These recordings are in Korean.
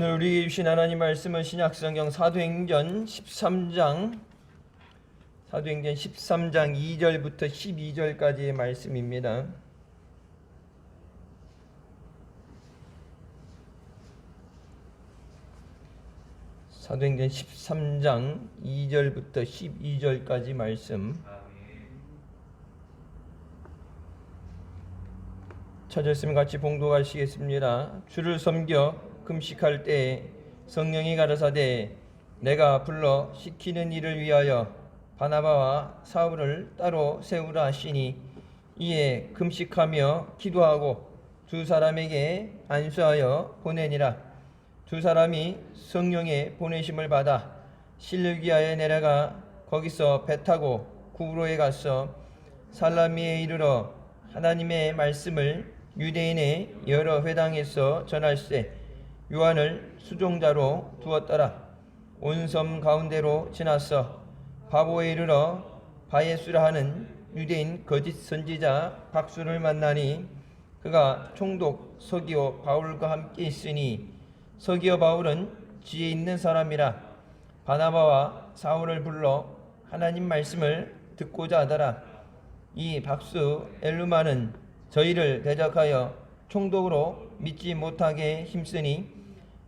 오늘 우리에게 주신 하나님 말씀은 신약성경 사도행전 13장 2절부터 12절까지의 말씀입니다. 사도행전 13장 2절부터 12절까지 말씀. 찾았으면 같이 봉독하시겠습니다. 주를 섬겨 금식할 때에 성령이 가라사대 내가 불러 시키는 일을 위하여 바나바와 사울을 따로 세우라 하시니 이에 금식하며 기도하고 두 사람에게 안수하여 보내니라. 두 사람이 성령의 보내심을 받아 실루기아에 내려가 거기서 배 타고 구브로에 가서 살라미에 이르러 하나님의 말씀을 유대인의 여러 회당에서 전할세 요한을 수종자로 두었더라. 온 섬 가운데로 지나서 바보에 이르러 바예수라 하는 유대인 거짓 선지자 박수를 만나니 그가 총독 서기오 바울과 함께 있으니 서기오 바울은 지혜 있는 사람이라. 바나바와 사울을 불러 하나님 말씀을 듣고자 하더라. 이 박수 엘루마는 저희를 대적하여 총독으로 믿지 못하게 힘쓰니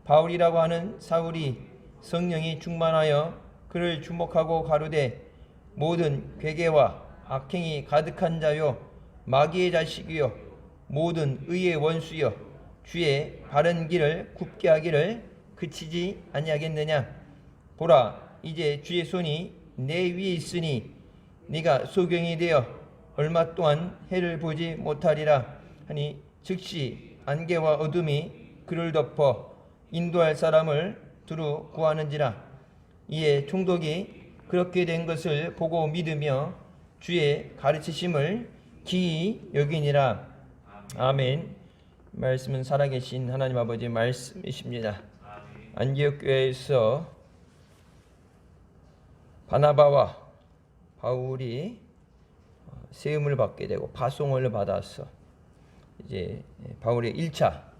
바울이라고 하는 사울이 성령이 충만하여 그를 주목하고 가로되 모든 괴계와 악행이 가득한 자요 마귀의 자식이요 모든 의의 원수요 주의 바른 길을 굽게 하기를 그치지 아니하겠느냐. 보라 이제 주의 손이 내 위에 있으니 네가 소경이 되어 얼마 동안 해를 보지 못하리라 하니 즉시 안개와 어둠이 그를 덮어 인도할 사람을 두루 구하는지라. 이에 총독이 그렇게 된 것을 보고 믿으며 주의 가르치심을 기이 여기니라. 아멘. 말씀은 살아계신 하나님 아버지의 말씀이십니다. 안디옥 교회에서 바나바와 바울이 세움을 받게 되고 파송을 받아서 이제 바울의 1차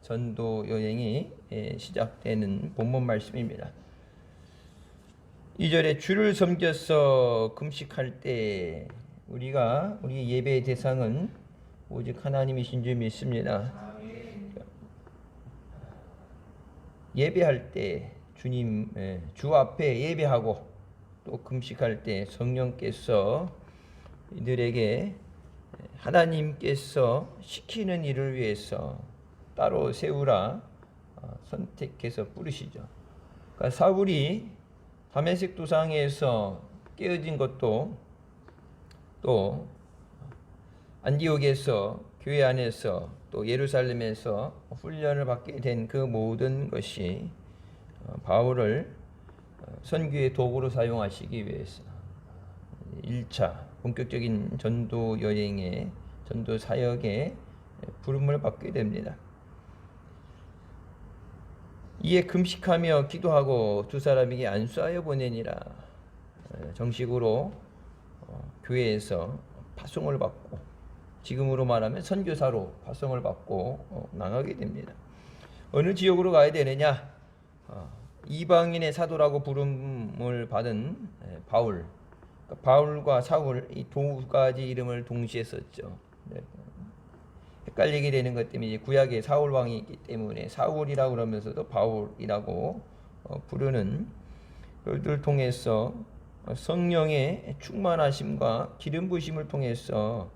전도 여행이 시작되는 본문 말씀입니다. 2절에 주를 섬겨서 금식할 때 우리 예배의 대상은 오직 하나님이신 줄 믿습니다. 예배할 때 주님 주 앞에 예배하고 또 금식할 때 성령께서 이들에게 하나님께서 시키는 일을 위해서 따로 세우라 선택해서 부르시죠. 그러니까 사울이 다메섹 도상에서 깨어진 것도 또 안디옥에서 교회 안에서 또 예루살렘에서 훈련을 받게 된 그 모든 것이 바울을 선교의 도구로 사용하시기 위해서 1차 본격적인 전도 여행의 전도 사역에 부름을 받게 됩니다. 이에 금식하며 기도하고 두 사람에게 안수하여 보내니라. 정식으로 교회에서 파송을 받고 지금으로 말하면 선교사로 파송을 받고 나가게 됩니다. 어느 지역으로 가야 되느냐? 이방인의 사도라고 부름을 받은 바울. 바울과 사울 이 두 가지 이름을 동시에 썼죠. 헷갈리게 되는 것 때문에 구약에 사울 왕이 있기 때문에 사울이라고 그러면서도 바울이라고 부르는 그들을 통해서 성령의 충만하심과 기름 부으심을 통해서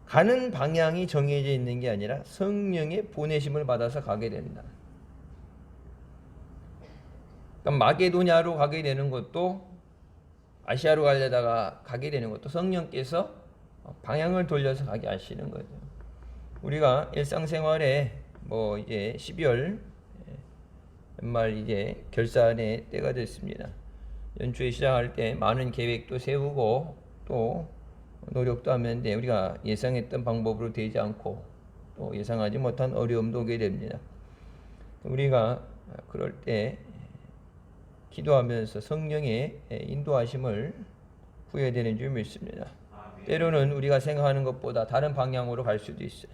가는 방향이 정해져 있는 게 아니라 성령의 보내심을 받아서 가게 된다. 그러니까 마게도냐로 가게 되는 것도 아시아로 가려다가 가게 되는 것도 성령께서 방향을 돌려서 가게 하시는 거죠. 우리가 일상생활에 이제 12월 연말 이제 결산의 때가 됐습니다. 연초에 시작할 때 많은 계획도 세우고 또 노력도 하는데 우리가 예상했던 방법으로 되지 않고 또 예상하지 못한 어려움도 오게 됩니다. 우리가 그럴 때 기도하면서 성령의 인도하심을 구해야 되는 줄 믿습니다. 때로는 우리가 생각하는 것보다 다른 방향으로 갈 수도 있어요.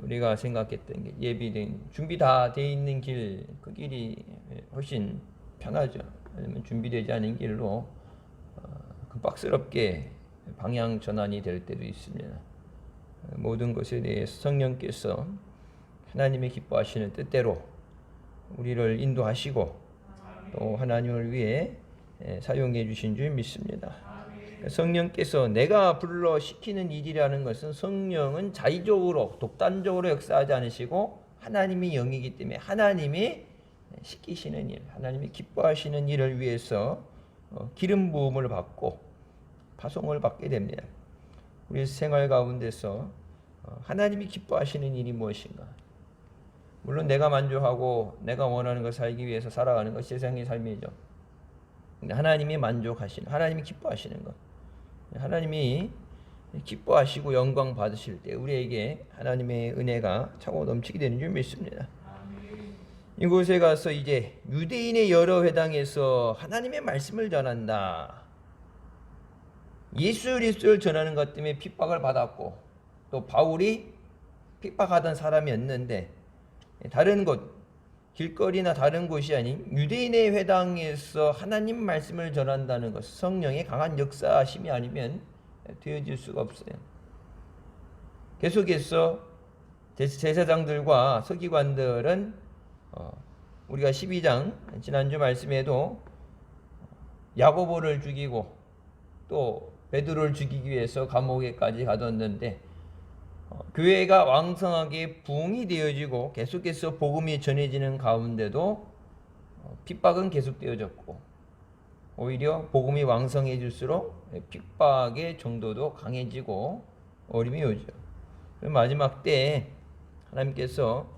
우리가 생각했던 게 예비된 준비 다 돼 있는 길, 그 길이 훨씬 편하죠. 아니면 준비되지 않은 길로 급박스럽게 방향 전환이 될 때도 있습니다. 모든 것에 대해서 성령께서 하나님의 기뻐하시는 뜻대로 우리를 인도하시고 또 하나님을 위해 사용해 주신 줄 믿습니다. 성령께서 내가 불러 시키는 일이라는 것은 성령은 자의적으로 독단적으로 역사하지 않으시고 하나님이 영이기 때문에 하나님이 시키시는 일, 하나님이 기뻐하시는 일을 위해서 기름 부음을 받고 파송을 받게 됩니다. 우리 생활 가운데서 하나님이 기뻐하시는 일이 무엇인가? 물론 내가 만족하고 내가 원하는 걸 살기 위해서 살아가는 것이 세상의 삶이죠. 근데 하나님이 만족하시는, 하나님이 기뻐하시는 것, 하나님이 기뻐하시고 영광 받으실 때 우리에게 하나님의 은혜가 차고 넘치게 되는 줄 믿습니다. 이곳에 가서 이제 유대인의 여러 회당에서 하나님의 말씀을 전한다. 예수 그리스도를 전하는 것 때문에 핍박을 받았고 또 바울이 핍박하던 사람이었는데 다른 곳, 길거리나 다른 곳이 아닌 유대인의 회당에서 하나님 말씀을 전한다는 것, 성령의 강한 역사심이 아니면 되어질 수가 없어요. 계속해서 제사장들과 서기관들은 우리가 12장 지난주 말씀에도 야고보를 죽이고 또 베드로를 죽이기 위해서 감옥에까지 가뒀는데 교회가 왕성하게 부흥이 되어지고 계속해서 복음이 전해지는 가운데도 핍박은 계속되어졌고 오히려 복음이 왕성해질수록 핍박의 정도도 강해지고 어림이 오죠. 마지막 때에 하나님께서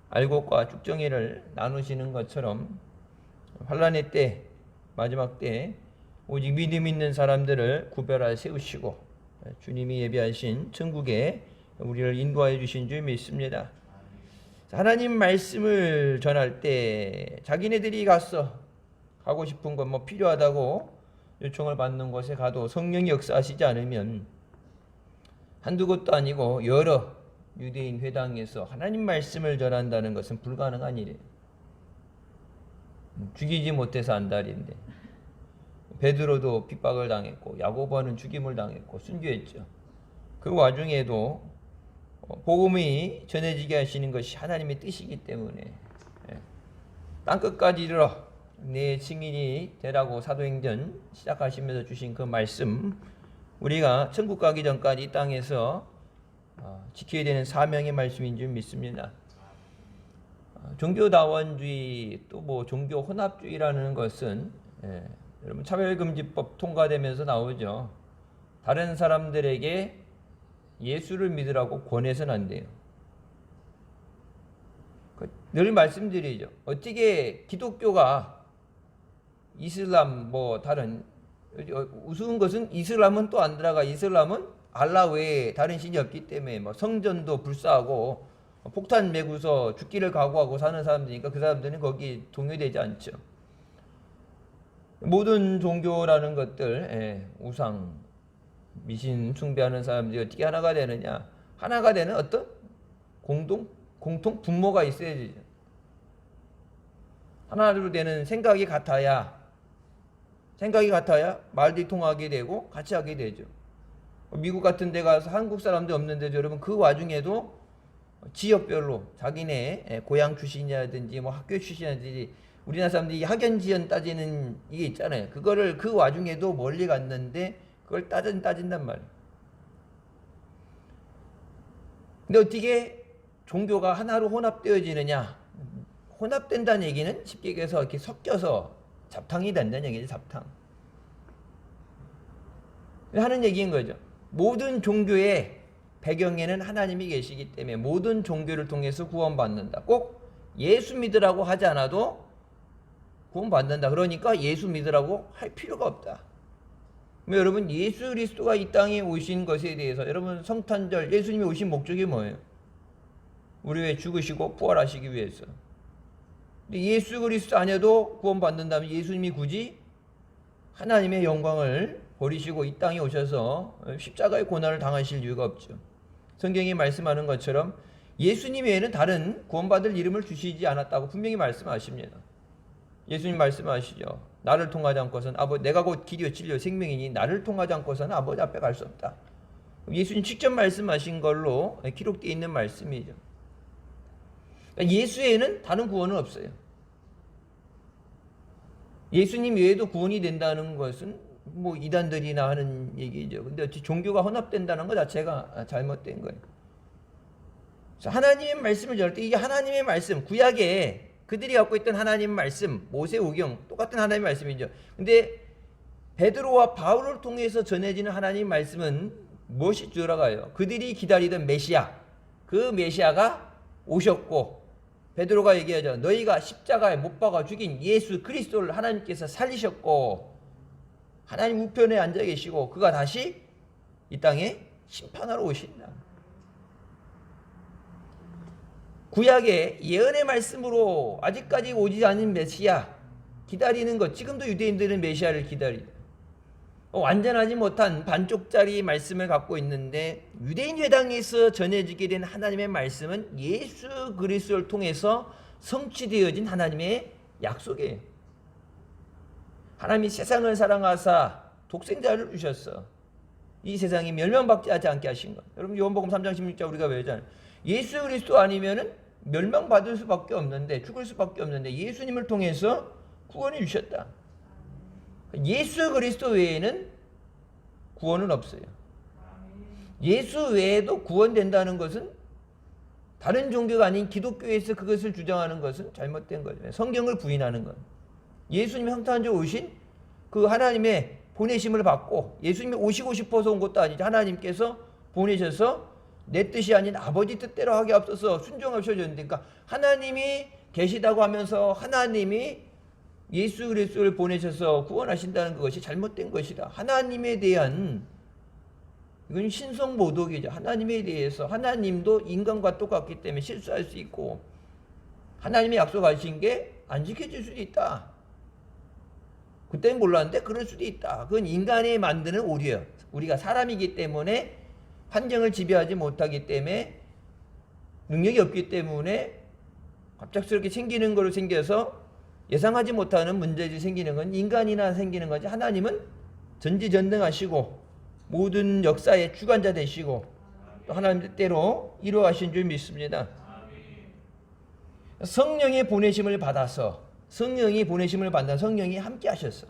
알곡과 쭉정이를 나누시는 것처럼 환난의 때, 마지막 때 오직 믿음 있는 사람들을 구별하여 세우시고 주님이 예비하신 천국에 우리를 인도하여 주신 줄 믿습니다. 하나님 말씀을 전할 때 자기네들이 가고 싶은 것 뭐 필요하다고 요청을 받는 곳에 가도 성령이 역사하시지 않으면 한두 곳도 아니고 여러 유대인 회당에서 하나님 말씀을 전한다는 것은 불가능한 일이에요. 죽이지 못해서 안달인데 베드로도 핍박을 당했고 야고보는 죽임을 당했고 순교했죠. 그 와중에도 복음이 전해지게 하시는 것이 하나님의 뜻이기 때문에 땅끝까지 이르러 내 증인이 되라고 사도행전 시작하시면서 주신 그 말씀, 우리가 천국 가기 전까지 이 땅에서 지켜야 되는 사명의 말씀인 줄 믿습니다. 종교다원주의 또 뭐 종교 혼합주의라는 것은 여러분 차별금지법 통과되면서 나오죠. 다른 사람들에게 예수를 믿으라고 권해서는 안 돼요. 늘 말씀드리죠. 어떻게 기독교가 이슬람 뭐 다른 우스운 것은 이슬람은 또 안 들어가. 이슬람은 알라 외에 다른 신이 없기 때문에 뭐 성전도 불사하고 폭탄 메고서 죽기를 각오하고 사는 사람들이니까 그 사람들은 거기 동요되지 않죠. 모든 종교라는 것들 우상 미신 숭배하는 사람들이 어떻게 하나가 되느냐? 하나가 되는 어떤 공통 분모가 있어야 되죠. 하나로 되는 생각이 같아야 말들이 통하게 되고 같이 하게 되죠. 미국 같은 데 가서 한국 사람들 없는데도 여러분 그 와중에도 지역별로 자기네 고향 출신이라든지 뭐 학교 출신이라든지 우리나라 사람들이 학연지연 따지는 이게 있잖아요. 그거를 그 와중에도 멀리 갔는데 그걸 따진단 말이에요. 근데 어떻게 종교가 하나로 혼합되어지느냐? 혼합된다는 얘기는 쉽게 얘기해서 이렇게 섞여서 잡탕이 된다는 얘기죠. 잡탕. 하는 얘기인 거죠. 모든 종교의 배경에는 하나님이 계시기 때문에 모든 종교를 통해서 구원받는다. 꼭 예수 믿으라고 하지 않아도 구원받는다. 그러니까 예수 믿으라고 할 필요가 없다. 여러분 예수 그리스도가 이 땅에 오신 것에 대해서 여러분 성탄절 예수님이 오신 목적이 뭐예요? 우리 왜 죽으시고 부활하시기 위해서. 근데 예수 그리스도 아니어도 구원받는다면 예수님이 굳이 하나님의 영광을 버리시고 이 땅에 오셔서 십자가의 고난을 당하실 이유가 없죠. 성경이 말씀하는 것처럼 예수님 외에는 다른 구원받을 이름을 주시지 않았다고 분명히 말씀하십니다. 예수님 말씀하시죠. 나를 통하지 않고서는 내가 곧 길이요 진리요 생명이니 나를 통하지 않고서는 아버지 앞에 갈 수 없다. 예수님 직접 말씀하신 걸로 기록되어 있는 말씀이죠. 예수 외에는 다른 구원은 없어요. 예수님 외에도 구원이 된다는 것은 뭐 이단들이나 하는 얘기죠. 근데 종교가 혼합된다는 것 자체가 잘못된 거예요. 하나님의 말씀을 전할 때 이게 하나님의 말씀, 구약에 그들이 갖고 있던 하나님의 말씀, 모세오경 똑같은 하나님의 말씀이죠. 근데 베드로와 바울을 통해서 전해지는 하나님의 말씀은 무엇이 들어가요? 그들이 기다리던 메시아, 그 메시아가 오셨고 베드로가 얘기하죠. 너희가 십자가에 못 박아 죽인 예수 그리스도를 하나님께서 살리셨고 하나님 우편에 앉아 계시고 그가 다시 이 땅에 심판하러 오신다. 구약의 예언의 말씀으로 아직까지 오지 않은 메시아 기다리는 것, 지금도 유대인들은 메시아를 기다리죠. 완전하지 못한 반쪽짜리 말씀을 갖고 있는데 유대인 회당에서 전해지게 된 하나님의 말씀은 예수 그리스도를 통해서 성취되어진 하나님의 약속이에요. 하나님이 세상을 사랑하사 독생자를 주셨어. 이 세상이 멸망받지 않게 하신 것. 여러분 요한복음 3장 16절 우리가 외우잖아요. 예수 그리스도 아니면은 멸망받을 수밖에 없는데 죽을 수밖에 없는데 예수님을 통해서 구원을 주셨다. 예수 그리스도 외에는 구원은 없어요. 예수 외에도 구원된다는 것은 다른 종교가 아닌 기독교에서 그것을 주장하는 것은 잘못된 거죠. 성경을 부인하는 것. 예수님이 형태한적으로 오신 그 하나님의 보내심을 받고 예수님이 오시고 싶어서 온 것도 아니죠. 하나님께서 보내셔서 내 뜻이 아닌 아버지 뜻대로 하게 앞서서 순종하셔졌는데, 그러니까 하나님이 계시다고 하면서 하나님이 예수 그리스도를 보내셔서 구원하신다는 것이 잘못된 것이다. 하나님에 대한 이건 신성모독이죠. 하나님에 대해서 하나님도 인간과 똑같기 때문에 실수할 수 있고 하나님이 약속하신 게 안 지켜질 수도 있다. 그때는 몰랐는데 그럴 수도 있다. 그건 인간이 만드는 오류예요. 우리가 사람이기 때문에 환경을 지배하지 못하기 때문에 능력이 없기 때문에 갑작스럽게 생기는 거로 생겨서 예상하지 못하는 문제들이 생기는 건 인간이나 생기는 거지. 하나님은 전지전능하시고 모든 역사의 주관자 되시고 또 하나님 뜻대로 이루어가신 줄 믿습니다. 성령의 보내심을 받아서 성령이 보내심을 받는 성령이 함께 하셨어.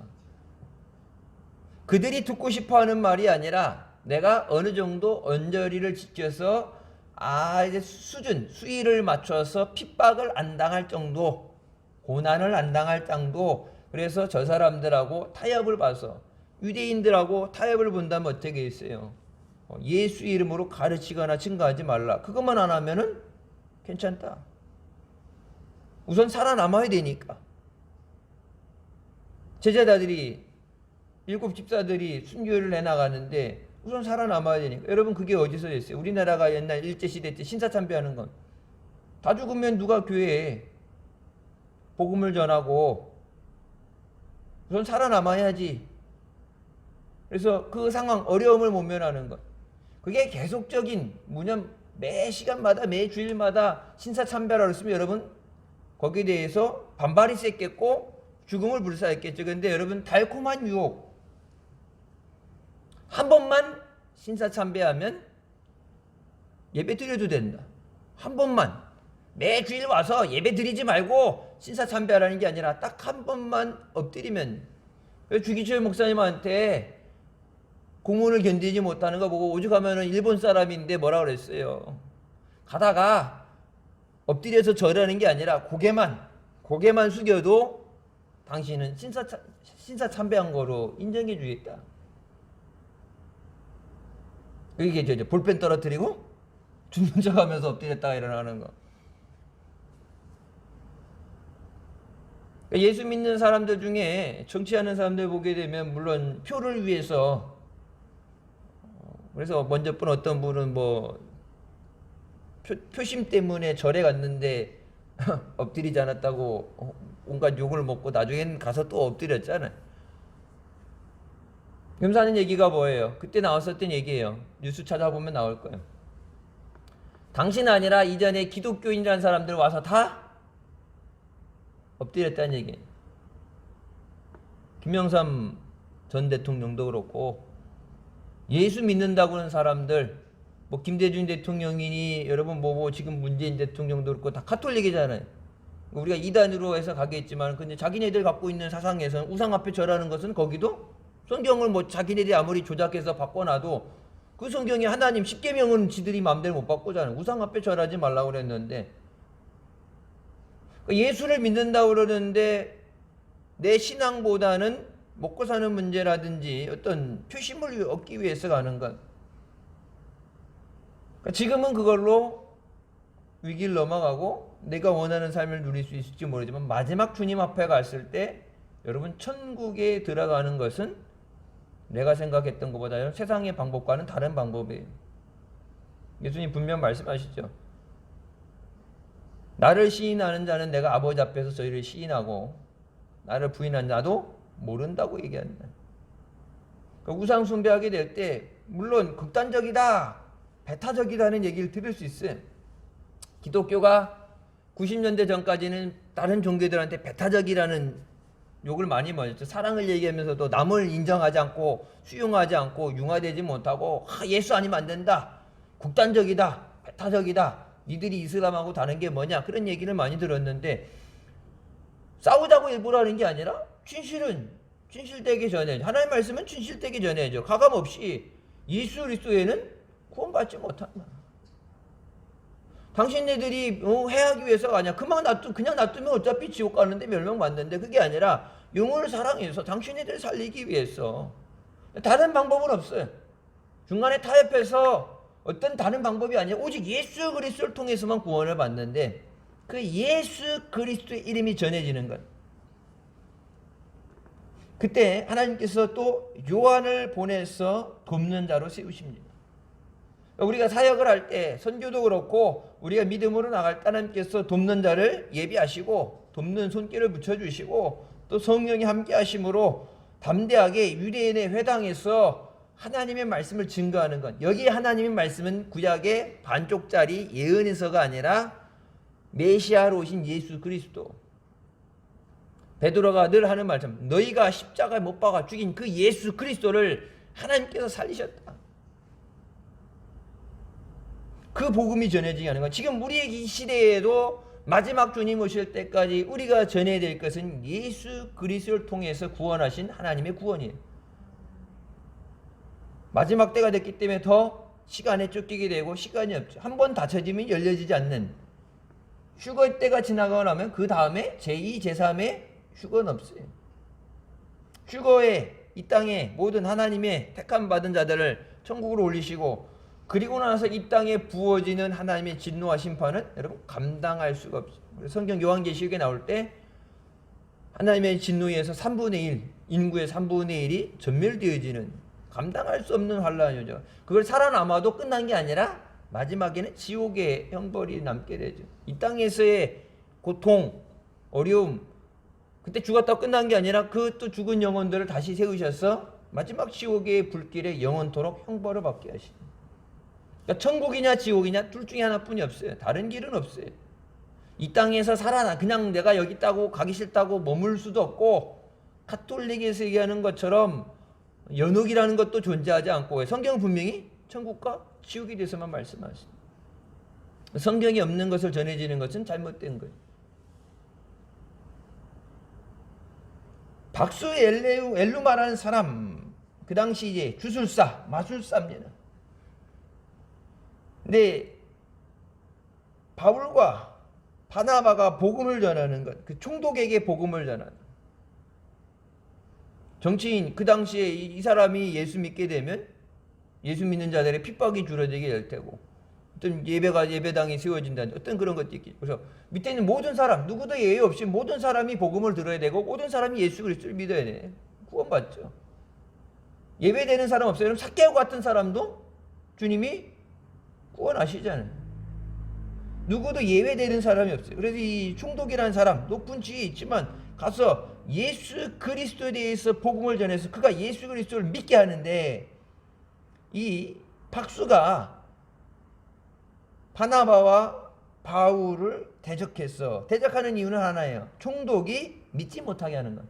그들이 듣고 싶어하는 말이 아니라 내가 어느 정도 언저리를 지켜서 이제 수위를 맞춰서 핍박을 안 당할 정도, 고난을 안 당할 정도. 그래서 저 사람들하고 타협을 봐서 유대인들하고 타협을 본다면 어떻게 있어요? 예수 이름으로 가르치거나 증거하지 말라. 그것만 안 하면은 괜찮다. 우선 살아남아야 되니까. 제자들이 7 집사들이 순교를 해나가는데 우선 살아남아야 되니까. 여러분 그게 어디서 됐어요? 우리나라가 옛날 일제시대 때 신사참배하는 건 다 죽으면 누가 교회에 복음을 전하고 우선 살아남아야지. 그래서 그 상황 어려움을 모면하는 것. 그게 계속적인 매 시간마다 매 주일마다 신사참배라고 했으면 여러분 거기에 대해서 반발이 셌겠고 죽음을 불사했겠죠. 그런데 여러분 달콤한 유혹. 한 번만 신사참배하면 예배 드려도 된다. 한 번만. 매 주일 와서 예배 드리지 말고 신사참배하라는 게 아니라 딱 한 번만 엎드리면. 주기철 목사님한테 공문을 견디지 못하는 거 보고 오죽하면 일본 사람인데 뭐라 그랬어요. 가다가 엎드려서 절하는 게 아니라 고개만 숙여도 당신은 신사참배한 거로 인정해 주겠다. 이게 이제 볼펜 떨어뜨리고 죽는 척하면서 엎드렸다가 일어나는 거. 예수 믿는 사람들 중에 정치하는 사람들 보게 되면 물론 표를 위해서, 그래서 먼저 본 어떤 분은 표심 때문에 절에 갔는데 엎드리지 않았다고 온갖 욕을 먹고 나중엔 가서 또 엎드렸잖아요. 검사하는 얘기가 뭐예요? 그때 나왔었던 얘기예요. 뉴스 찾아보면 나올 거예요. 당신 아니라 이전에 기독교인이라는 사람들 와서 다 엎드렸다는 얘기예요. 김영삼 전 대통령도 그렇고 예수 믿는다고 하는 사람들 뭐 김대중 대통령이니 여러분 뭐 지금 문재인 대통령도 그렇고 다 카톨릭이잖아요. 우리가 이단으로 해서 가겠지만 근데 자기네들 갖고 있는 사상에서는 우상 앞에 절하는 것은 거기도 성경을 뭐 자기네들이 아무리 조작해서 바꿔놔도 그 성경이 하나님 10계명은 지들이 마음대로 못 바꾸잖아요. 우상 앞에 절하지 말라고 그랬는데 예수를 믿는다고 그러는데 내 신앙보다는 먹고 사는 문제라든지 어떤 표심을 얻기 위해서 가는 것. 지금은 그걸로 위기를 넘어가고 내가 원하는 삶을 누릴 수 있을지 모르지만 마지막 주님 앞에 갔을 때 여러분 천국에 들어가는 것은 내가 생각했던 것보다 세상의 방법과는 다른 방법이에요. 예수님 분명 말씀하시죠. 나를 시인하는 자는 내가 아버지 앞에서 저희를 시인하고 나를 부인한 자도 모른다고 얘기한다. 우상 숭배하게 될 때 물론 극단적이다, 배타적이다는 얘기를 들을 수 있어요. 기독교가 90년대 전까지는 다른 종교들한테 배타적이라는 욕을 많이 먹었죠. 사랑을 얘기하면서도 남을 인정하지 않고 수용하지 않고 융화되지 못하고 예수 아니면 안 된다, 극단적이다, 배타적이다, 니들이 이슬람하고 다른 게 뭐냐 그런 얘기를 많이 들었는데 싸우자고 일부러 하는 게 아니라 진실은 진실되게 전해야죠. 하나님의 말씀은 진실되게 전해야죠. 가감없이 예수 그리스도에는 구원받지 못한다. 당신네들이 해하기 위해서가 아니야. 그냥 놔두면 어차피 지옥 가는데 멸망받는데 그게 아니라 영혼을 사랑해서 당신네들을 살리기 위해서 다른 방법은 없어요. 중간에 타협해서 어떤 다른 방법이 아니라 오직 예수 그리스도를 통해서만 구원을 받는데 그 예수 그리스도의 이름이 전해지는 것. 그때 하나님께서 또 요한을 보내서 돕는 자로 세우십니다. 우리가 사역을 할 때 선교도 그렇고 우리가 믿음으로 나갈 때 하나님께서 돕는 자를 예비하시고 돕는 손길을 붙여주시고 또 성령이 함께 하심으로 담대하게 유대인의 회당에서 하나님의 말씀을 증거하는 것. 여기 하나님의 말씀은 구약의 반쪽짜리 예언에서가 아니라 메시아로 오신 예수 그리스도. 베드로가 늘 하는 말처럼 너희가 십자가에 못 박아 죽인 그 예수 그리스도를 하나님께서 살리셨다. 그 복음이 전해지게 하는 것. 지금 우리의 이 시대에도 마지막 주님 오실 때까지 우리가 전해야 될 것은 예수 그리스도를 통해서 구원하신 하나님의 구원이에요. 마지막 때가 됐기 때문에 더 시간에 쫓기게 되고 시간이 없죠. 한 번 닫혀지면 열려지지 않는 휴거 때가 지나가고 나면 그 다음에 제2, 제3의 휴거는 없어요. 휴거에 이 땅에 모든 하나님의 택함 받은 자들을 천국으로 올리시고 그리고 나서 이 땅에 부어지는 하나님의 진노와 심판은 여러분 감당할 수가 없어요. 성경 요한계시록에 나올 때 하나님의 진노에서 3분의 1, 인구의 3분의 1이 전멸되어지는 감당할 수 없는 환란이죠. 그걸 살아남아도 끝난 게 아니라 마지막에는 지옥의 형벌이 남게 되죠. 이 땅에서의 고통, 어려움, 그때 죽었다고 끝난 게 아니라 그 또 죽은 영혼들을 다시 세우셔서 마지막 지옥의 불길에 영원토록 형벌을 받게 하십니다. 그러니까 천국이냐 지옥이냐 둘 중에 하나뿐이 없어요. 다른 길은 없어요. 이 땅에서 그냥 내가 여기 있다고 가기 싫다고 머물 수도 없고 카톨릭에서 얘기하는 것처럼 연옥이라는 것도 존재하지 않고 성경은 분명히 천국과 지옥에 대해서만 말씀하십니다. 성경이 없는 것을 전해지는 것은 잘못된 거예요. 박수 엘루마라는 사람 그 당시 이제 주술사 마술사입니다. 근데 바울과 바나바가 복음을 전하는 것, 그 총독에게 복음을 전하는 정치인 그 당시에 이 사람이 예수 믿게 되면 예수 믿는 자들의 핍박이 줄어들게 될 테고 어떤 예배당이 세워진다는 어떤 그런 것도 있겠죠. 그래서 밑에 있는 모든 사람 누구도 예외 없이 모든 사람이 복음을 들어야 되고 모든 사람이 예수 그리스도를 믿어야 돼. 구원받죠. 예배되는 사람 없어요. 그럼 삭개오 같은 사람도 주님이 구원하시잖아요. 누구도 예외되는 사람이 없어요. 그래서 이 총독이라는 사람 높은 지위에 있지만 가서 예수 그리스도에 대해서 복음을 전해서 그가 예수 그리스도를 믿게 하는데 이 박수가 바나바와 바울을 대적했어. 대적하는 이유는 하나예요. 총독이 믿지 못하게 하는 것.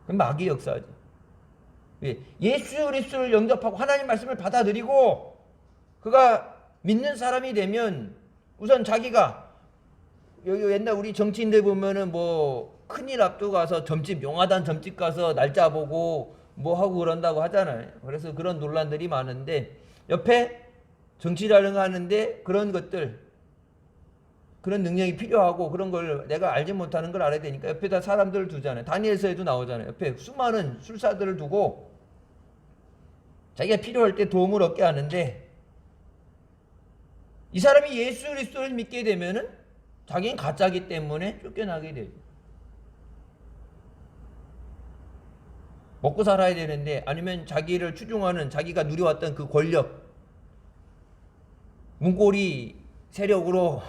그럼 마귀 역사죠. 예수 그리스도를 영접하고 하나님 말씀을 받아들이고 그가 믿는 사람이 되면 우선 자기가 옛날 우리 정치인들 보면은 뭐 큰일 앞두고 가서 점집 용화단 점집 가서 날짜 보고 뭐 하고 그런다고 하잖아요. 그래서 그런 논란들이 많은데 옆에 정치라는 거 하는데 그런 것들 그런 능력이 필요하고 그런 걸 내가 알지 못하는 걸 알아야 되니까 옆에다 사람들을 두잖아요. 다니엘서에도 나오잖아요. 옆에 수많은 술사들을 두고 자기가 필요할 때 도움을 얻게 하는데 이 사람이 예수 그리스도를 믿게 되면은 자기는 가짜기 때문에 쫓겨나게 되죠. 먹고 살아야 되는데 아니면 자기를 추종하는 자기가 누려왔던 그 권력 문고리 세력으로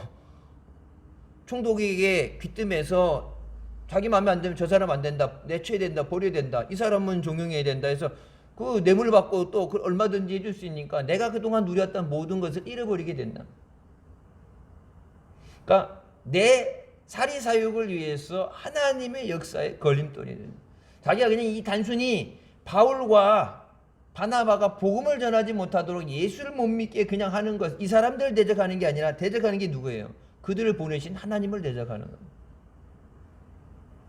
총독에게 귀뜸해서 자기 마음에 안 들면 저 사람 안 된다, 내쳐야 된다, 버려야 된다, 이 사람은 종용해야 된다 해서 그 뇌물 받고 또 얼마든지 해줄 수 있으니까 내가 그동안 누렸던 모든 것을 잃어버리게 된다. 그러니까 내 사리사욕을 위해서 하나님의 역사에 걸림돌이 된다. 자기가 그냥 이 단순히 바울과 바나바가 복음을 전하지 못하도록 예수를 못 믿게 그냥 하는 것, 이 사람들을 대적하는 게 아니라 대적하는 게 누구예요? 그들을 보내신 하나님을 대적하는 거예요.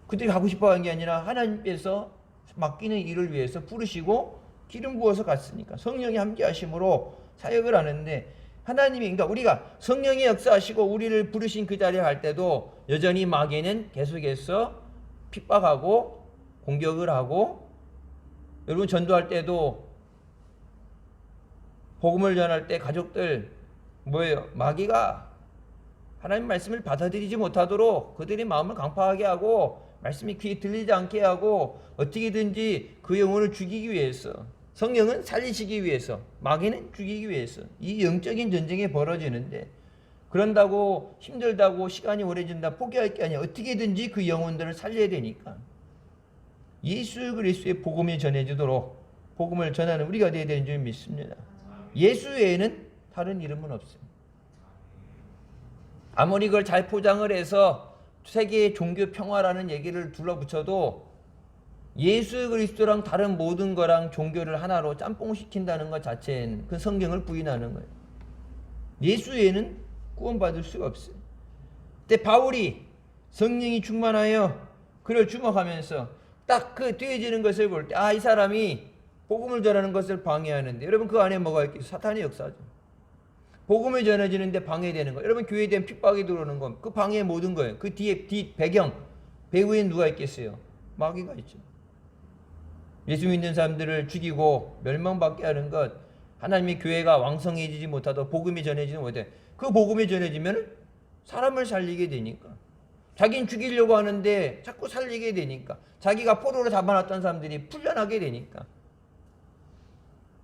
그들이 가고 싶어 하는 게 아니라 하나님께서 맡기는 일을 위해서 부르시고 기름 부어서 갔으니까 성령이 함께 하심으로 사역을 하는데 하나님이 그러니까 우리가 성령이 역사하시고 우리를 부르신 그 자리에 갈 때도 여전히 마귀는 계속해서 핍박하고 공격을 하고 여러분 전도할 때도 복음을 전할 때 가족들 뭐예요? 마귀가 하나님 말씀을 받아들이지 못하도록 그들의 마음을 강팍하게 하고 말씀이 귀에 들리지 않게 하고 어떻게든지 그 영혼을 죽이기 위해서 성령은 살리시기 위해서 마귀는 죽이기 위해서 이 영적인 전쟁이 벌어지는데 그런다고 힘들다고 시간이 오래진다 포기할 게 아니야. 어떻게든지 그 영혼들을 살려야 되니까 예수 그리스도의 복음이 전해지도록 복음을 전하는 우리가 되어야 되는 줄 믿습니다. 예수 외에는 다른 이름은 없어요. 아무리 그걸 잘 포장을 해서 세계의 종교 평화라는 얘기를 둘러붙여도 예수 그리스도랑 다른 모든 거랑 종교를 하나로 짬뽕시킨다는 것 자체는 그 성경을 부인하는 거예요. 예수 외에는 구원받을 수가 없어요. 그때 바울이 성령이 충만하여 그를 주목하면서 딱 그 되어지는 것을 볼 때 이 사람이 복음을 전하는 것을 방해하는데 여러분 그 안에 뭐가 있겠어요? 사탄의 역사죠. 복음이 전해지는데 방해되는 거. 여러분 교회에 대한 핍박이 들어오는 건 그 방해 모든 거예요. 그 뒤에 배경 배후에 누가 있겠어요? 마귀가 있죠. 예수 믿는 사람들을 죽이고 멸망받게 하는 것, 하나님의 교회가 왕성해지지 못하도록 복음이 전해지지 못해. 그 복음이 전해지면 사람을 살리게 되니까. 자기는 죽이려고 하는데 자꾸 살리게 되니까. 자기가 포로로 잡아놨던 사람들이 풀려나게 되니까.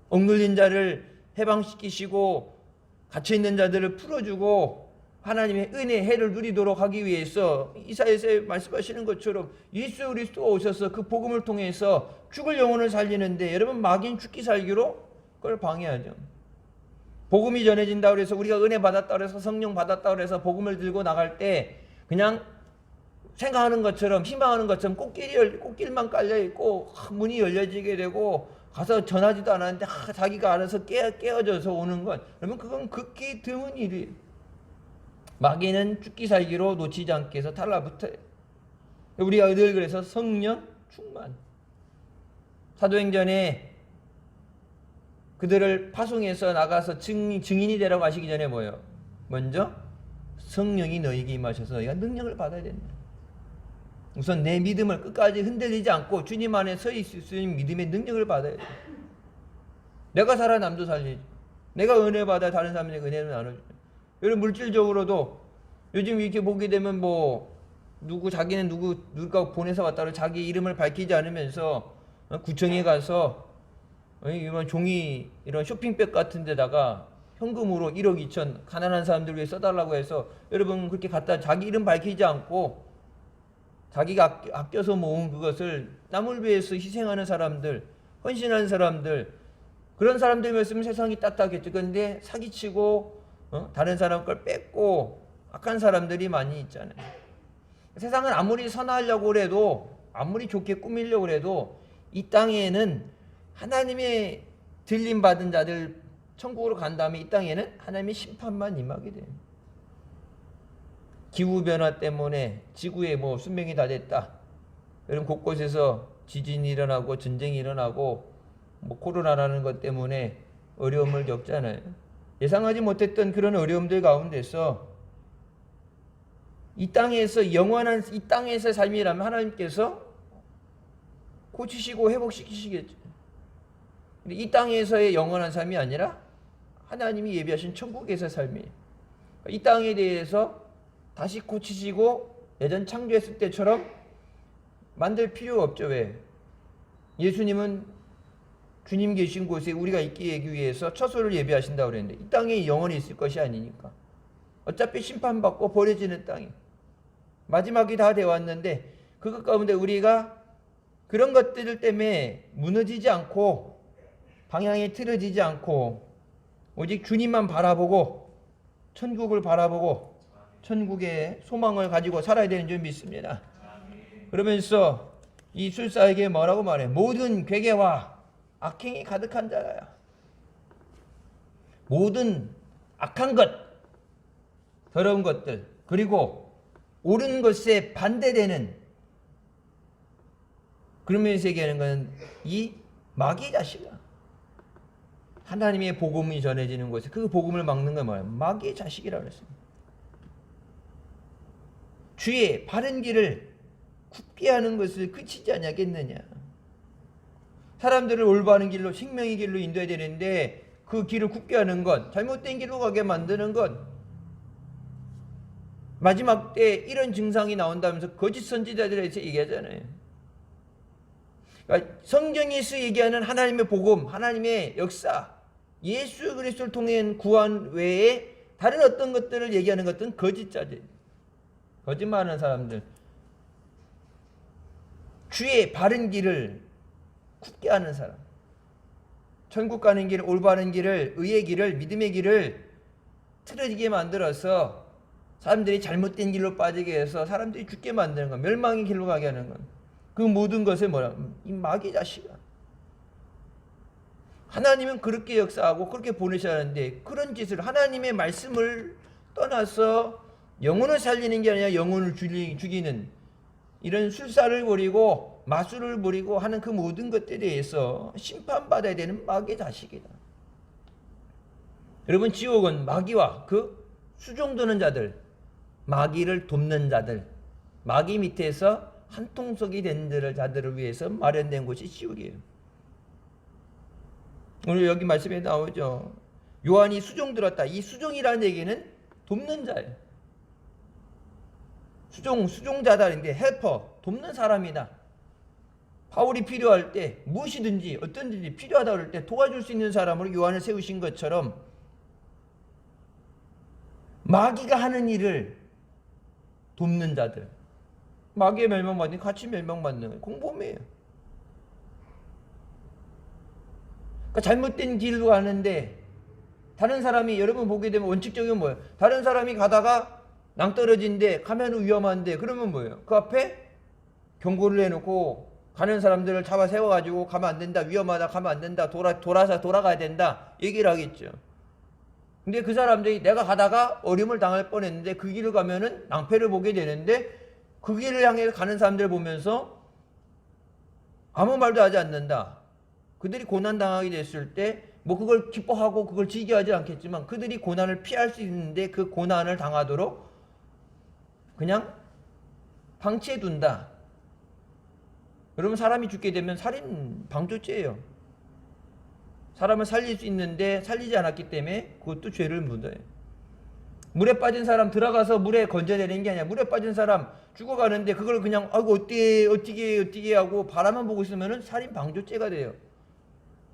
억눌린 자를 해방시키시고 갇혀있는 자들을 풀어주고 하나님의 은혜, 해를 누리도록 하기 위해서 이사야서에 말씀하시는 것처럼 예수 그리스도가 오셔서 그 복음을 통해서 죽을 영혼을 살리는데 여러분 마귀는 죽기 살기로 그걸 방해하죠. 복음이 전해진다고 해서 우리가 은혜 받았다고 해서 성령 받았다고 해서 복음을 들고 나갈 때 그냥 생각하는 것처럼 희망하는 것처럼 꽃길만 깔려있고 문이 열려지게 되고 가서 전하지도 않았는데 자기가 알아서 깨어져서 오는 것 그러면 그건 극히 드문 일이에요. 마귀는 죽기 살기로 놓치지 않게 해서 달라붙어요. 우리가 늘 그래서 성령 충만. 사도행전에 그들을 파송해서 나가서 증인이 되라고 하시기 전에 뭐예요? 먼저 성령이 너희에게 임하셔서 너희가 능력을 받아야 된다. 우선 내 믿음을 끝까지 흔들리지 않고 주님 안에 서 있을 수 있는 믿음의 능력을 받아야 돼. 내가 살아 남도 살리지. 내가 은혜 받아 다른 사람에게 은혜를 나눠줘. 여러분 물질적으로도 요즘 이렇게 보게 되면 뭐 자기는 누가 보내서 왔다고 자기 이름을 밝히지 않으면서 구청에 가서 이런 종이 이런 쇼핑백 같은 데다가 현금으로 1억 2천 가난한 사람들 위해 써달라고 해서 여러분 그렇게 갖다 자기 이름 밝히지 않고 자기가 아껴서 모은 그것을 남을 위해서 희생하는 사람들, 헌신하는 사람들, 그런 사람들 말씀은 세상이 딱딱했죠. 그런데 사기치고 다른 사람 걸 뺏고 악한 사람들이 많이 있잖아요. 세상은 아무리 선하려고 그래도, 아무리 좋게 꾸미려고 그래도 이 땅에는 하나님의 들림 받은 자들 천국으로 간 다음에 이 땅에는 하나님의 심판만 임하게 돼요. 기후변화 때문에 지구에 뭐 수명이 다 됐다. 여러분 곳곳에서 지진이 일어나고 전쟁이 일어나고 뭐 코로나라는 것 때문에 어려움을 겪잖아요. 예상하지 못했던 그런 어려움들 가운데서 이 땅에서 영원한 이 땅에서 삶이라면 하나님께서 고치시고 회복시키시겠죠. 근데 이 땅에서의 영원한 삶이 아니라 하나님이 예비하신 천국에서의 삶이에요. 이 땅에 대해서 다시 고치시고 예전 창조했을 때처럼 만들 필요 없죠. 왜? 예수님은 주님 계신 곳에 우리가 있기 위해서 처소를 예비하신다고 그랬는데 이 땅에 영원히 있을 것이 아니니까. 어차피 심판받고 버려지는 땅이 마지막이 다 되어왔는데 그것 가운데 우리가 그런 것들 때문에 무너지지 않고 방향이 틀어지지 않고 오직 주님만 바라보고 천국을 바라보고 천국의 소망을 가지고 살아야 되는 줄 믿습니다. 그러면서 이 술사에게 뭐라고 말해? 모든 괴계와 악행이 가득한 자야. 모든 악한 것, 더러운 것들, 그리고 옳은 것에 반대되는, 그러면서 얘기하는 건 이 마귀 자식아. 하나님의 복음이 전해지는 곳에 그 복음을 막는 건 뭐예요? 마귀의 자식이라고 그랬습니다. 주의 바른 길을 굽게 하는 것을 그치지 아니하겠느냐. 사람들을 올바른 길로, 생명의 길로 인도해야 되는데 그 길을 굽게 하는 것, 잘못된 길로 가게 만드는 것. 마지막 때 이런 증상이 나온다면서 거짓 선지자들에서 얘기하잖아요. 그러니까 성경에서 얘기하는 하나님의 복음, 하나님의 역사, 예수 그리스도를 통한 구원 외에 다른 어떤 것들을 얘기하는 것들은 거짓자들, 거짓말하는 사람들. 주의 바른 길을 굽게 하는 사람, 천국 가는 길, 올바른 길을, 의의 길을, 믿음의 길을 틀어지게 만들어서 사람들이 잘못된 길로 빠지게 해서 사람들이 죽게 만드는 것, 멸망의 길로 가게 하는 것. 그 모든 것을 뭐라? 이 마귀 자식아. 하나님은 그렇게 역사하고 그렇게 보내셨는데 그런 짓을, 하나님의 말씀을 떠나서 영혼을 살리는 게 아니라 영혼을 죽이는 이런 술사를 부리고 마술을 부리고 하는 그 모든 것들에 대해서 심판받아야 되는 마귀의 자식이다. 여러분, 지옥은 마귀와 그 수종드는 자들, 마귀를 돕는 자들, 마귀 밑에서 한통속이 된 자들을 위해서 마련된 곳이 지옥이에요. 오늘 여기 말씀에 나오죠. 요한이 수종 들었다. 이 수종이라는 얘기는 돕는 자예요. 수종자다인데 헬퍼, 돕는 사람이다. 바울이 필요할 때 무엇이든지 어떤지 필요하다 그럴 때 도와줄 수 있는 사람으로 요한을 세우신 것처럼 마귀가 하는 일을 돕는 자들, 마귀의 멸망받는 같이 멸망받는 거예요. 공범이에요. 그러니까 잘못된 길로 가는데 다른 사람이, 여러분 보게 되면 원칙적인 뭐예요? 다른 사람이 가다가 낭떠러진데 가면 위험한데 그러면 뭐예요? 그 앞에 경고를 해놓고 가는 사람들을 잡아 세워가지고 가면 안 된다, 위험하다, 가면 안 된다, 돌아서 돌아가야 된다 얘기를 하겠죠. 근데 그 사람들이 내가 가다가 어려움을 당할 뻔했는데 그 길을 가면은 낭패를 보게 되는데 그 길을 향해 가는 사람들을 보면서 아무 말도 하지 않는다. 그들이 고난 당하게 됐을 때 뭐 그걸 기뻐하고 그걸 즐겨하지 않겠지만 그들이 고난을 피할 수 있는데 그 고난을 당하도록 그냥 방치해 둔다. 여러분, 사람이 죽게 되면 살인 방조죄예요. 사람을 살릴 수 있는데 살리지 않았기 때문에 그것도 죄를 묻어요. 물에 빠진 사람 들어가서 물에 건져내는 게 아니라 물에 빠진 사람 죽어가는데 그걸 그냥 아이고 어떻게 하고 바라만 보고 있으면 살인 방조죄가 돼요.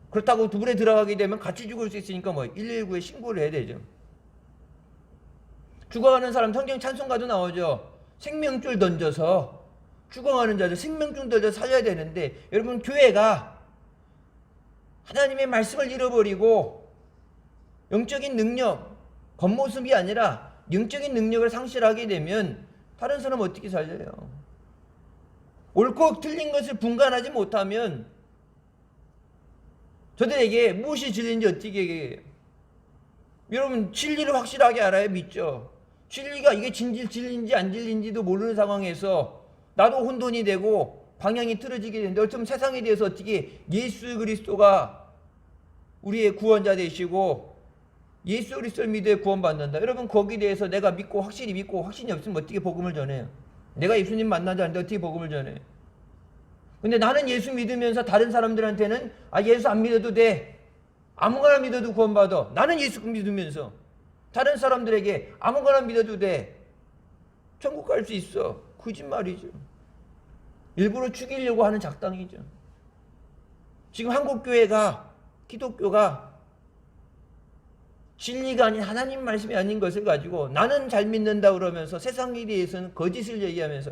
그렇다고 물에 들어가게 되면 같이 죽을 수 있으니까 119에 신고를 해야 되죠. 죽어가는 사람 성경 찬송가도 나오죠. 생명줄 던져서 죽어가는 자들 생명줄 던져서 살려야 되는데 여러분, 교회가 하나님의 말씀을 잃어버리고 영적인 능력, 겉모습이 아니라 영적인 능력을 상실하게 되면 다른 사람 어떻게 살려요? 옳고 틀린 것을 분간하지 못하면 저들에게 무엇이 진리인지 어떻게 얘기해요? 여러분 진리를 확실하게 알아야 믿죠. 진리가 이게 진리인지 안 진리인지도 모르는 상황에서 나도 혼돈이 되고 방향이 틀어지게 되는데 어쩌면 세상에 대해서 어떻게 예수 그리스도가 우리의 구원자 되시고 예수 그리스도를 믿어 구원받는다. 여러분 거기에 대해서 내가 믿고 확실히 믿고 확신이 없으면 어떻게 복음을 전해요? 내가 예수님 만나지 않는데 어떻게 복음을 전해요? 근데 나는 예수 믿으면서 다른 사람들한테는 예수 안 믿어도 돼. 아무거나 믿어도 구원받아. 나는 예수 믿으면서 다른 사람들에게 아무거나 믿어도 돼. 천국 갈 수 있어. 거짓말이죠. 일부러 죽이려고 하는 작당이죠. 지금 한국교회가 기독교가 진리가 아닌 하나님 말씀이 아닌 것을 가지고 나는 잘 믿는다 그러면서 세상에 대해서는 거짓을 얘기하면서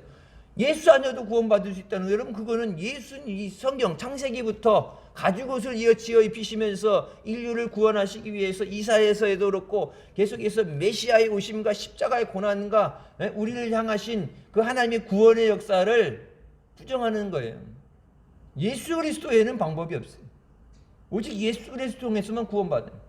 예수 아니어도 구원받을 수 있다는 거. 여러분 그거는 이 성경 창세기부터 가죽옷을 지어 입히시면서 인류를 구원하시기 위해서 이사야서에도 그렇고 계속해서 메시아의 오심과 십자가의 고난과 우리를 향하신 그 하나님의 구원의 역사를 부정하는 거예요. 예수 그리스도에는 방법이 없어요. 오직 예수 그리스도 통해서만 구원받아요.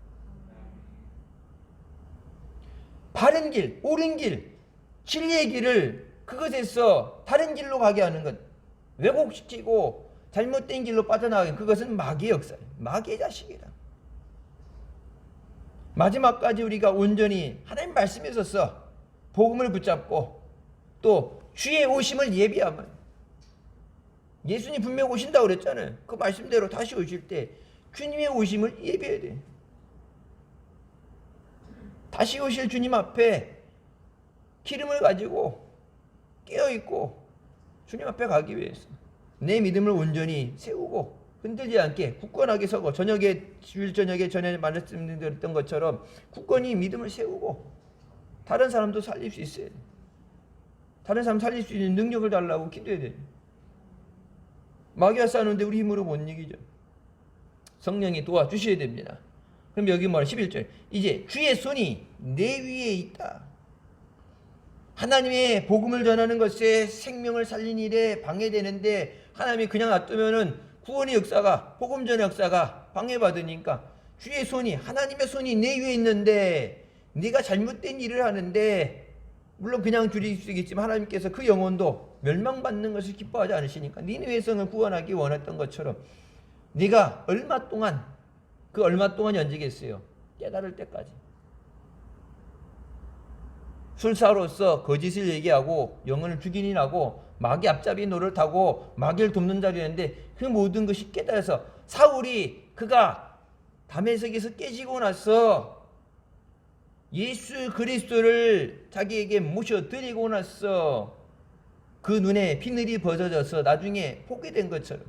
바른 길, 옳은 길, 진리의 길을 그것에서 다른 길로 가게 하는 것, 왜곡시키고 잘못된 길로 빠져나가게, 그것은 마귀의 역사예요. 마귀의 자식이라. 마지막까지 우리가 온전히 하나님 말씀에 서서 복음을 붙잡고 또 주의 오심을 예비하면, 예수님 분명 오신다고 그랬잖아요. 그 말씀대로 다시 오실 때 주님의 오심을 예비해야 돼요. 다시 오실 주님 앞에 기름을 가지고 깨어있고 주님 앞에 가기 위해서 내 믿음을 온전히 세우고 흔들리지 않게 굳건하게 서고, 주일 저녁에 전에 말씀드렸던 것처럼 굳건히 믿음을 세우고 다른 사람도 살릴 수 있어야 돼. 다른 사람 살릴 수 있는 능력을 달라고 기도해야 돼. 마귀가 싸우는데 우리 힘으로 못 이기죠. 성령이 도와주셔야 됩니다. 그럼 여기 뭐라 11절, 이제 주의 손이 내 위에 있다. 하나님의 복음을 전하는 것에 생명을 살린 일에 방해되는데 하나님이 그냥 놔두면은 구원의 역사가, 복음 전의 역사가 방해받으니까 주의 손이, 하나님의 손이 내 위에 있는데 네가 잘못된 일을 하는데, 물론 그냥 줄일 수 있겠지만 하나님께서 그 영혼도 멸망받는 것을 기뻐하지 않으시니까 니느웨 성을 구원하기 원했던 것처럼 네가 얼마 동안 연지겠어요? 깨달을 때까지. 술사로서 거짓을 얘기하고 영혼을 죽이니 나고 마귀 앞잡이 노를 타고 마귀를 돕는 자리였는데 그 모든 것이 깨달아서 사울이 그가 다메섹에서 깨지고 나서 예수 그리스도를 자기에게 모셔드리고 나서 그 눈에 비늘이 벗어져서 나중에 포기된 것처럼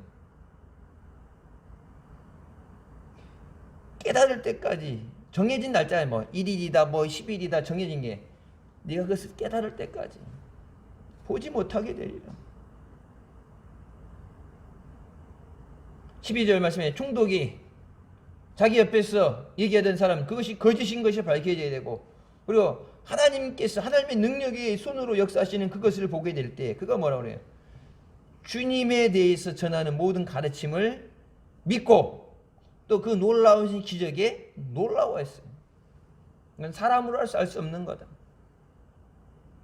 깨달을 때까지 정해진 날짜에 1일이다 10일이다 정해진 게, 네가 그것을 깨달을 때까지 보지 못하게 되리라. 12절 말씀에 총독이 자기 옆에서 얘기하던 사람, 그것이 거짓인 것이 밝혀져야 되고, 그리고 하나님께서 하나님의 능력의 손으로 역사하시는 그것을 보게 될 때 그가 뭐라고 그래요? 주님에 대해서 전하는 모든 가르침을 믿고 또 그 놀라운 기적에 놀라워했어요. 이건 사람으로 할 수 없는 거다.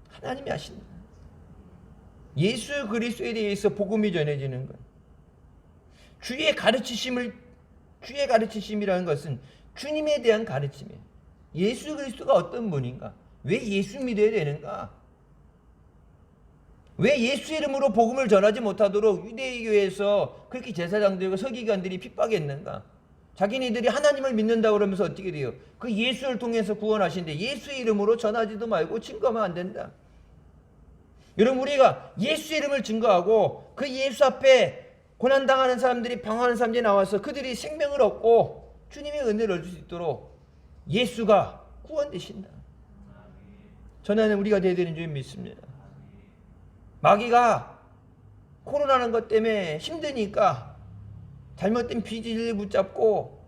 하나님이 하신다. 예수 그리스도에 대해서 복음이 전해지는 것. 주의 가르치심이라는 것은 주님에 대한 가르침이에요. 예수 그리스도가 어떤 분인가? 왜 예수 믿어야 되는가? 왜 예수 이름으로 복음을 전하지 못하도록 유대교에서 그렇게 제사장들과 서기관들이 핍박했는가? 자기네들이 하나님을 믿는다고 그러면서 어떻게 돼요? 그 예수를 통해서 구원하신데 예수 이름으로 전하지도 말고 증거하면 안 된다. 여러분, 우리가 예수 이름을 증거하고 그 예수 앞에 고난당하는 사람들이, 방황하는 사람들이 나와서 그들이 생명을 얻고 주님의 은혜를 얻을 수 있도록 예수가 구원되신다. 전하는 우리가 되어야 되는 줄 믿습니다. 마귀가 코로나는 것 때문에 힘드니까 잘못된 비질을 붙잡고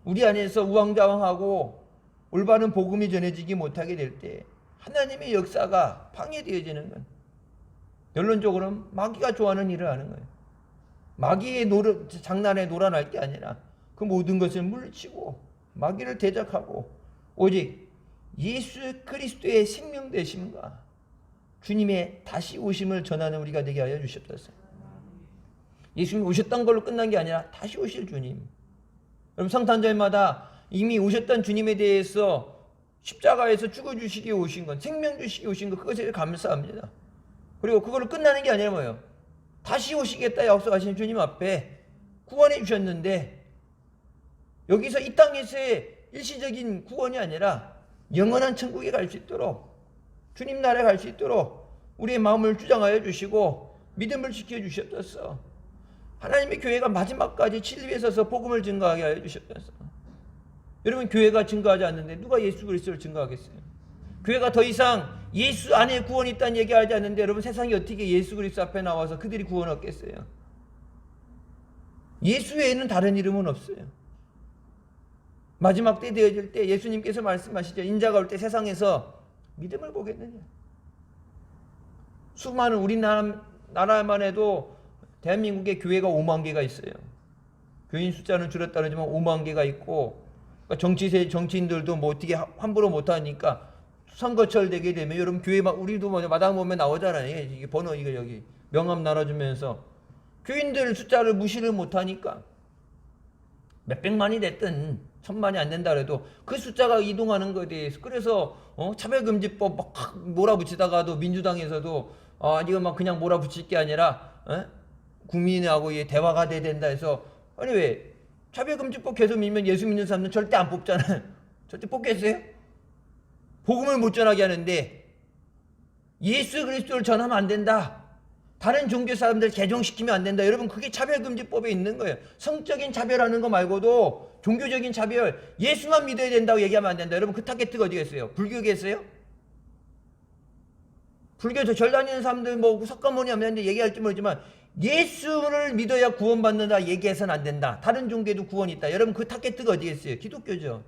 우리 안에서 우왕좌왕하고 올바른 복음이 전해지지 못하게 될 때 하나님의 역사가 방해되어지는 건 결론적으로는 마귀가 좋아하는 일을 하는 거예요. 마귀의 장난에 놀아날 게 아니라 그 모든 것을 물리치고 마귀를 대적하고 오직 예수 그리스도의 생명 되심과 주님의 다시 오심을 전하는 우리가 되게 하여 주셨어요. 예수님이 오셨던 걸로 끝난 게 아니라 다시 오실 주님. 여러분 성탄절마다 이미 오셨던 주님에 대해서 십자가에서 죽어주시기 오신 것, 생명 주시기 오신 것, 그것에 감사합니다. 그리고 그걸로 끝나는 게 아니라 뭐예요? 다시 오시겠다 약속하신 주님 앞에 구원해 주셨는데 여기서 이 땅에서의 일시적인 구원이 아니라 영원한 천국에 갈 수 있도록 주님 나라에 갈 수 있도록 우리의 마음을 주장하여 주시고 믿음을 지켜주셨었어. 하나님의 교회가 마지막까지 진리에 서서 복음을 증거하게 하여 주셨었어. 여러분 교회가 증거하지 않는데 누가 예수 그리스도를 증거하겠어요? 교회가 더 이상 예수 안에 구원이 있다는 얘기하지 않는데 여러분 세상이 어떻게 예수 그리스도 앞에 나와서 그들이 구원 얻겠어요? 예수 외에는 다른 이름은 없어요. 마지막 때 되어질 때 예수님께서 말씀하시죠. 인자가 올 때 세상에서 믿음을 보겠느냐. 수많은 우리나라만 해도 대한민국에 교회가 5만 개가 있어요. 교인 숫자는 줄었다 그러지만 5만 개가 있고 그러니까 정치인들도 뭐 어떻게 함부로 못하니까 선거철 되게 되면 여러분 교회 우리도 마당 보면 나오잖아요. 이게 번호 이거 여기 명함 나눠주면서 교인들 숫자를 무시를 못하니까 몇백만이 됐든 천만이 안 된다 그래도 그 숫자가 이동하는 것에 대해서 그래서 차별금지법 막 몰아붙이다가도 민주당에서도 이거 막 그냥 몰아붙일 게 아니라 국민하고 대화가 돼야 된다 해서 아니 왜 차별금지법 계속 밀면 예수 믿는 사람은 절대 안 뽑잖아요. 절대 뽑겠어요? 복음을 못 전하게 하는데 예수 그리스도를 전하면 안 된다. 다른 종교 사람들 개종시키면 안 된다. 여러분 그게 차별금지법에 있는 거예요. 성적인 차별하는 거 말고도 종교적인 차별 예수만 믿어야 된다고 얘기하면 안 된다. 여러분 그 타겟트가 어디겠어요? 불교겠어요? 불교 절 다니는 사람들 뭐 석가모니 하면 얘기할지 모르지만 예수를 믿어야 구원받는다 얘기해서는 안 된다. 다른 종교에도 구원이 있다. 여러분 그 타겟트가 어디겠어요? 기독교죠.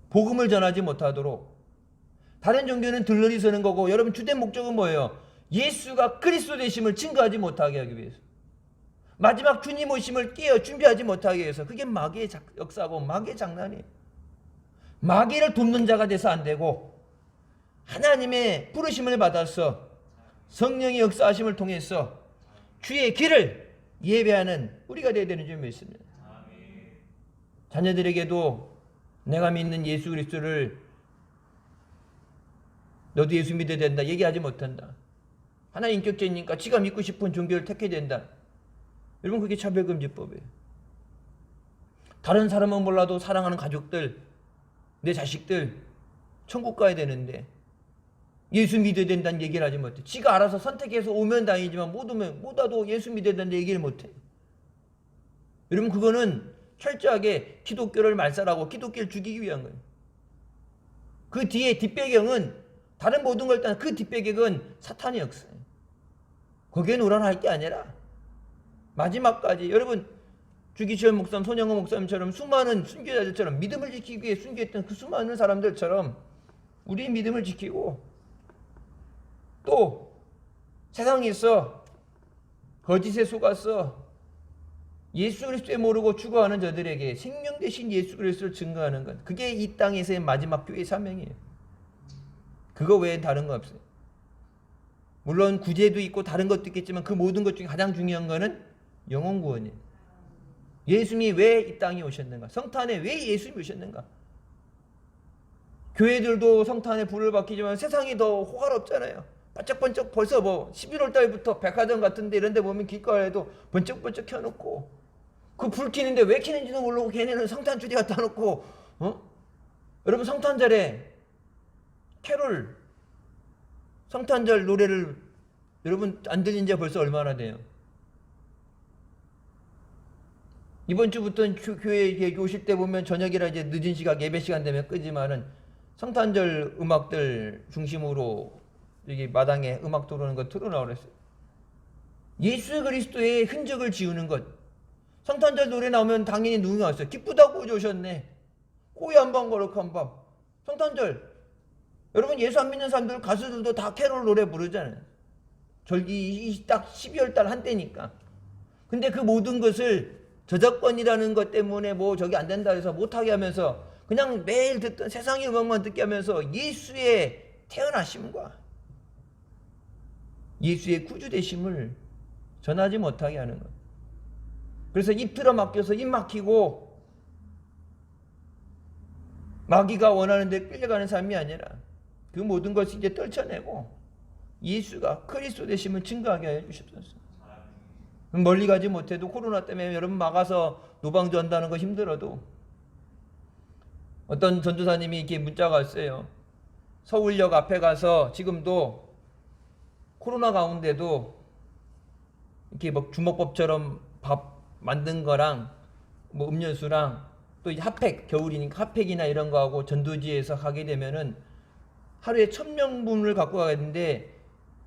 복음을 전하지 못하도록 다른 종교는 들러리 서는 거고 여러분 주된 목적은 뭐예요? 예수가 그리스도 되심을 증거하지 못하게 하기 위해서 마지막 주님 오심을 깨어 준비하지 못하게 해서 그게 마귀의 역사고 마귀의 장난이에요. 마귀를 돕는 자가 돼서 안 되고 하나님의 부르심을 받아서 성령의 역사하심을 통해서 주의 길을 예배하는 우리가 되어야 되는 줄 믿습니다. 자녀들에게도 내가 믿는 예수 그리스도를 너도 예수 믿어야 된다 얘기하지 못한다. 하나님 인격자이니까 지가 믿고 싶은 종교를 택해야 된다. 여러분 그게 차별금지법이에요. 다른 사람은 몰라도 사랑하는 가족들, 내 자식들 천국 가야 되는데 예수 믿어야 된다는 얘기를 하지 못해. 지가 알아서 선택해서 오면 다행이지만 못 와도 예수 믿어야 된다는 얘기를 못해. 여러분 그거는 철저하게 기독교를 말살하고 기독교를 죽이기 위한 거예요. 그 뒤에 뒷배경은 다른 모든 걸 떠나 그 뒷배경은 사탄의 역사예요. 거기에 놀아날 게 아니라 마지막까지 여러분 주기철 목사님, 손영호 목사님처럼 수많은 순교자들처럼 믿음을 지키기 위해 순교했던 그 수많은 사람들처럼 우리의 믿음을 지키고 또 세상에서 거짓에 속아서 예수 그리스도에 모르고 죽어가는 저들에게 생명 대신 예수 그리스도를 증거하는 것 그게 이 땅에서의 마지막 교회의 사명이에요. 그거 외엔 다른 거 없어요. 물론 구제도 있고 다른 것도 있겠지만 그 모든 것 중에 가장 중요한 거는 영혼 구원이에요. 예수님이 왜 이 땅에 오셨는가? 성탄에 왜 예수님이 오셨는가? 교회들도 성탄에 불을 밝히지만 세상이 더 호화롭잖아요. 반짝반짝 벌써 뭐 11월 달부터 백화점 같은 데 이런 데 보면 길가에도 번쩍번쩍 켜놓고 그 불 켜는데 왜 켜는지도 모르고 걔네는 성탄주리 갖다 놓고 여러분 성탄절에 캐롤 성탄절 노래를 여러분 안 들린 지 벌써 얼마나 돼요? 이번 주부터는 교회에 오실 때 보면 저녁이라 이제 늦은 시간 예배 시간 되면 끄지만은 성탄절 음악들 중심으로 여기 마당에 음악 들어오는 거 틀어놔 그랬어요. 예수 그리스도의 흔적을 지우는 것. 성탄절 노래 나오면 당연히 누군가 왔어요. 기쁘다고 오셨네. 호의 한밤 거룩한 밤, 성탄절. 여러분 예수 안 믿는 사람들 가수들도 다 캐롤 노래 부르잖아요. 절기 딱 12월 달 한때니까. 근데 그 모든 것을 저작권이라는 것 때문에 뭐 저기 안 된다 해서 못하게 하면서 그냥 매일 듣던 세상의 음악만 듣게 하면서 예수의 태어나심과 예수의 구주되심을 전하지 못하게 하는 것. 그래서 입 틀어 막혀서 입 막히고 마귀가 원하는 데 끌려가는 삶이 아니라 그 모든 것을 이제 떨쳐내고 예수가 그리스도 되심을 증거하게 하여 주십소서. 멀리 가지 못해도 코로나 때문에 여러분 막아서 노방주 한다는 거 힘들어도 어떤 전도사님이 이렇게 문자가 왔어요. 서울역 앞에 가서 지금도 코로나 가운데도 이렇게 뭐 주먹밥처럼 밥 만든 거랑 뭐 음료수랑 또 이제 핫팩, 겨울이니까 핫팩이나 이런 거하고 전도지에서 가게 되면은 하루에 1000명분을 갖고 가겠는데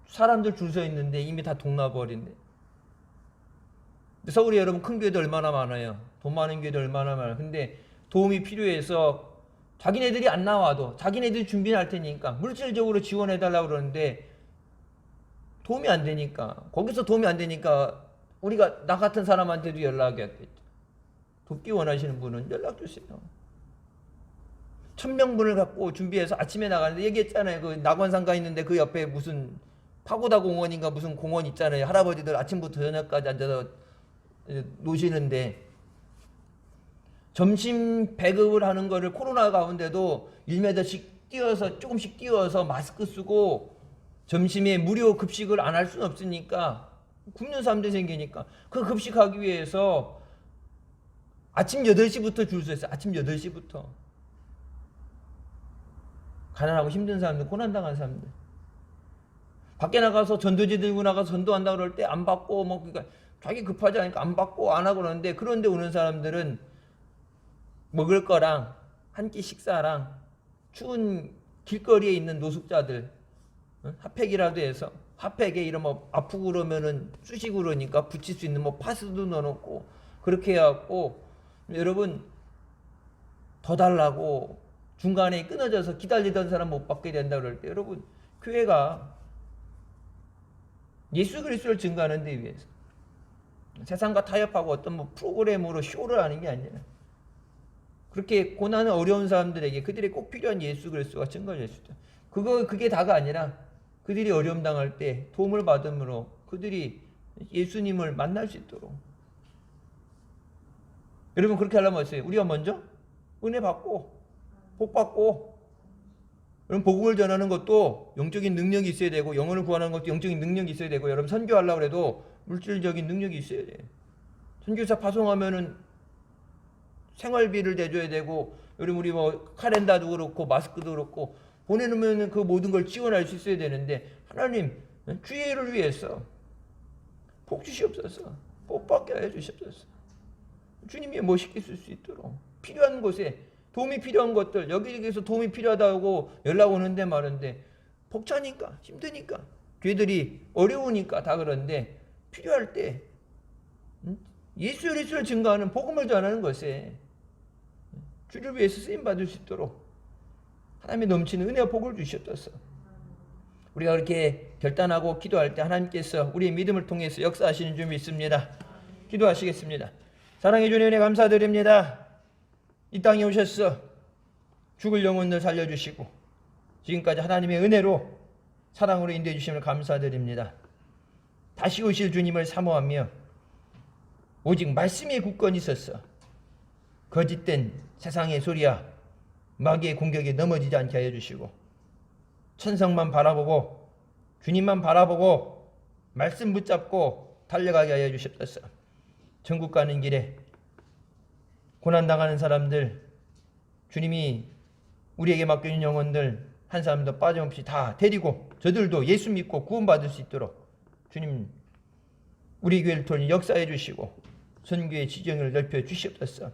사람들 줄 서 있는데 이미 다 동나버린대. 서울에 여러분 큰 교회도 얼마나 많아요. 돈 많은 교회도 얼마나 많아요. 근데 도움이 필요해서 자기네들이 안 나와도 자기네들이 준비할 테니까 물질적으로 지원해 달라고 그러는데 도움이 안 되니까, 거기서 도움이 안 되니까 우리가 나 같은 사람한테도 연락이 왔겠죠. 돕기 원하시는 분은 연락 주세요. 1000명분을 갖고 준비해서 아침에 나가는데 얘기했잖아요. 그 낙원상가 있는데 그 옆에 무슨 파고다 공원인가 무슨 공원 있잖아요. 할아버지들 아침부터 저녁까지 앉아서 노시는데 점심 배급을 하는 거를 코로나 가운데도 1m씩 뛰어서 조금씩 뛰어서 마스크 쓰고 점심에 무료 급식을 안 할 수는 없으니까 굶는 사람들이 생기니까 그 급식하기 위해서 아침 8시부터 줄 서 있어요. 아침 8시부터. 가난하고 힘든 사람들, 고난당한 사람들. 밖에 나가서 전도지 들고 나가서 전도한다 그럴 때 안 받고 뭐 그러니까 자기 급하지 않으니까 안 받고 안 하고 그러는데 그런데 오는 사람들은 먹을 거랑 한 끼 식사랑 추운 길거리에 있는 노숙자들 핫팩이라도 해서 핫팩에 이런 뭐 아프고 그러면은 쑤시고 그러니까 붙일 수 있는 뭐 파스도 넣어놓고 그렇게 해갖고 여러분 더 달라고 중간에 끊어져서 기다리던 사람 못 받게 된다 그럴 때 여러분 교회가 예수 그리스도를 증거하는 데 위해서 세상과 타협하고 어떤 뭐 프로그램으로 쇼를 하는 게 아니라 그렇게 고난은 어려운 사람들에게 그들이 꼭 필요한 예수 그리스도가 증거될 수 있다. 그게 다가 아니라 그들이 어려움 당할 때 도움을 받음으로 그들이 예수님을 만날 수 있도록. 여러분 그렇게 하려면 어떠세요? 우리가 먼저 은혜 받고 복 받고 여러분 복음을 전하는 것도 영적인 능력이 있어야 되고 영혼을 구하는 것도 영적인 능력이 있어야 되고 여러분 선교하려고 해도 물질적인 능력이 있어야 돼. 선교사 파송하면은 생활비를 대줘야 되고 여러분 우리 뭐 카렌다도 그렇고 마스크도 그렇고 보내놓으면 그 모든 걸 지원할 수 있어야 되는데 하나님 주의를 위해서 복 주시옵소서. 복 받게 해 주시옵소서. 주님이 멋있게 쓸 수 있도록 필요한 곳에 도움이 필요한 것들 여기저기서 도움이 필요하다고 연락 오는데 말인데 벅차니까 힘드니까 교회들이 어려우니까 다 그런데 필요할 때 예수 그리스도를 증거하는 복음을 전하는 것에 주를 위해서 쓰임 받을 수 있도록 하나님의 넘치는 은혜와 복을 주셨소서. 우리가 그렇게 결단하고 기도할 때 하나님께서 우리의 믿음을 통해서 역사하시는 줄 믿습니다. 기도하시겠습니다. 사랑해 주님 은혜 감사드립니다. 이 땅에 오셔서 죽을 영혼들 살려주시고 지금까지 하나님의 은혜로 사랑으로 인도해 주심을 감사드립니다. 다시 오실 주님을 사모하며 오직 말씀의 굳건히 있어서 거짓된 세상의 소리야 마귀의 공격에 넘어지지 않게 하여 주시고 천성만 바라보고 주님만 바라보고 말씀 붙잡고 달려가게 하여 주십소서. 천국 가는 길에 고난당하는 사람들 주님이 우리에게 맡겨준 영혼들 한 사람도 빠짐없이 다 데리고 저들도 예수 믿고 구원받을 수 있도록 주님 우리 교회를 통해 역사해 주시고 선교의 지경을 넓혀 주시옵소서.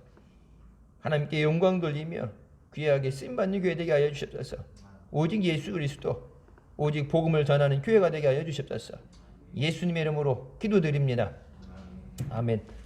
하나님께 영광 돌리며 귀하게 쓰임받는 교회 되게 하여 주시옵소서. 오직 예수 그리스도 오직 복음을 전하는 교회가 되게 하여 주시옵소서. 예수님의 이름으로 기도드립니다. 아멘.